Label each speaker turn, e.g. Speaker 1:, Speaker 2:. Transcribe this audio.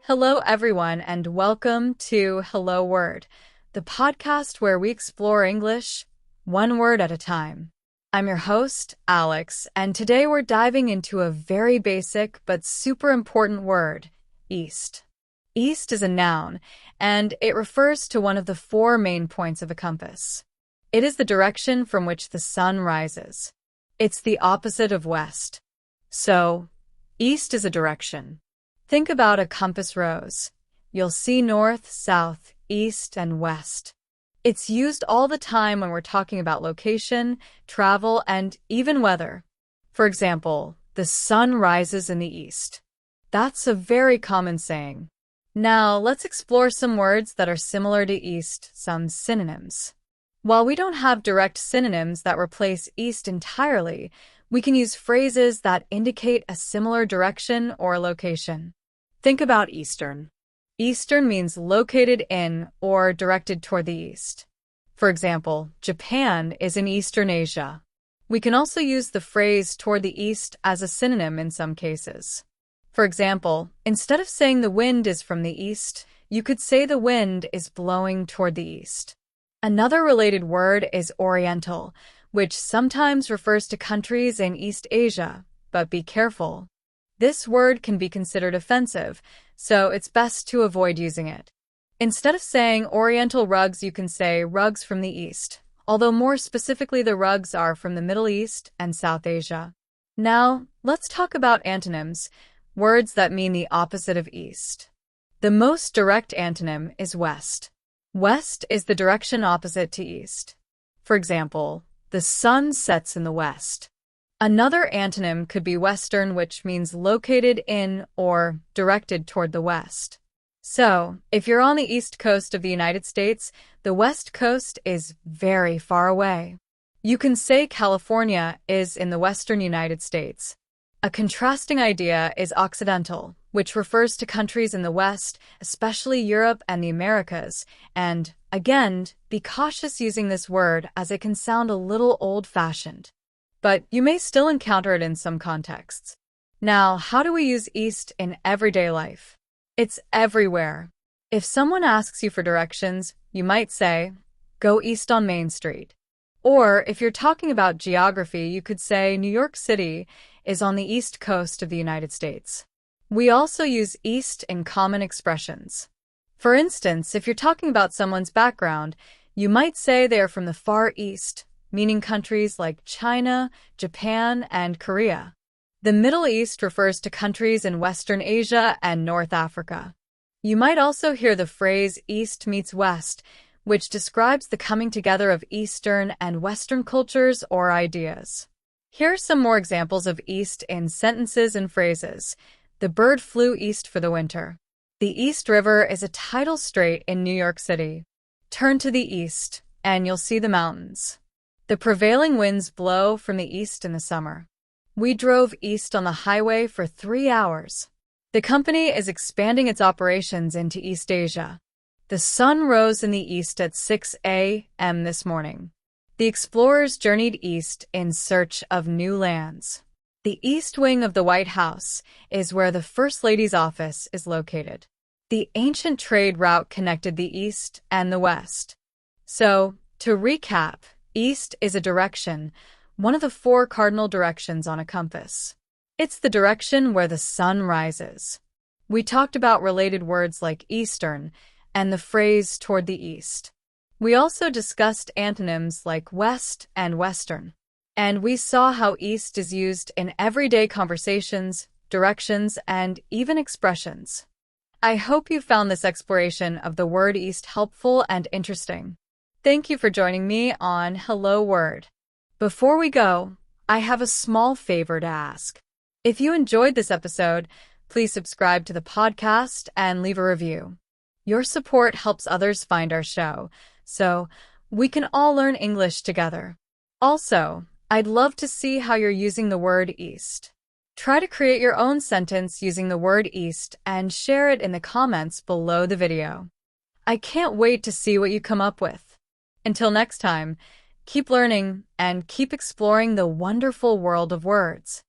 Speaker 1: Hello, everyone, and welcome to Hello Word, the podcast where we explore English one word at a time. I'm your host, Alex, and today we're diving into a very basic but super important word, east. East is a noun, and it refers to one of the four main points of a compass. It is the direction from which the sun rises. It's the opposite of west. So, east is a direction. Think about a compass rose. You'll see north, south, east, and west. It's used all the time when we're talking about location, travel, and even weather. For example, the sun rises in the east. That's a very common saying. Now, let's explore some words that are similar to east, some synonyms. While we don't have direct synonyms that replace east entirely, we can use phrases that indicate a similar direction or location. Think about eastern. Eastern means located in or directed toward the east. For example, Japan is in Eastern Asia. We can also use the phrase toward the east as a synonym in some cases. For example, instead of saying the wind is from the east, you could say the wind is blowing toward the east. Another related word is Oriental, which sometimes refers to countries in East Asia, but be careful. This word can be considered offensive, so it's best to avoid using it. Instead of saying Oriental rugs, you can say rugs from the East, although more specifically the rugs are from the Middle East and South Asia. Now, let's talk about antonyms, words that mean the opposite of East. The most direct antonym is West. West is the direction opposite to East. For example, the sun sets in the west. Another antonym could be Western, which means located in or directed toward the west. So, if you're on the east coast of the United States, the west coast is very far away. You can say California is in the western United States. A contrasting idea is Occidental, which refers to countries in the West, especially Europe and the Americas, and, again, be cautious using this word as it can sound a little old-fashioned. But you may still encounter it in some contexts. Now, how do we use east in everyday life? It's everywhere. If someone asks you for directions, you might say, "Go east on Main Street." Or, if you're talking about geography, you could say New York City is on the east coast of the United States. We also use east in common expressions. For instance, if you're talking about someone's background, you might say they are from the Far East, meaning countries like China, Japan, and Korea. The Middle East refers to countries in Western Asia and North Africa. You might also hear the phrase East meets West, which describes the coming together of Eastern and Western cultures or ideas. Here are some more examples of East in sentences and phrases. The bird flew east for the winter. The East River is a tidal strait in New York City. Turn to the east, and you'll see the mountains. The prevailing winds blow from the east in the summer. We drove east on the highway for 3 hours. The company is expanding its operations into East Asia. The sun rose in the east at 6 a.m. this morning. The explorers journeyed east in search of new lands. The East Wing of the White House is where the First Lady's office is located. The ancient trade route connected the East and the West. So, to recap, East is a direction, one of the four cardinal directions on a compass. It's the direction where the sun rises. We talked about related words like Eastern and the phrase toward the east. We also discussed antonyms like West and Western. And we saw how East is used in everyday conversations, directions, and even expressions. I hope you found this exploration of the word East helpful and interesting. Thank you for joining me on Hello Word. Before we go, I have a small favor to ask. If you enjoyed this episode, please subscribe to the podcast and leave a review. Your support helps others find our show, so we can all learn English together. Also, I'd love to see how you're using the word East. Try to create your own sentence using the word East and share it in the comments below the video. I can't wait to see what you come up with. Until next time, keep learning and keep exploring the wonderful world of words.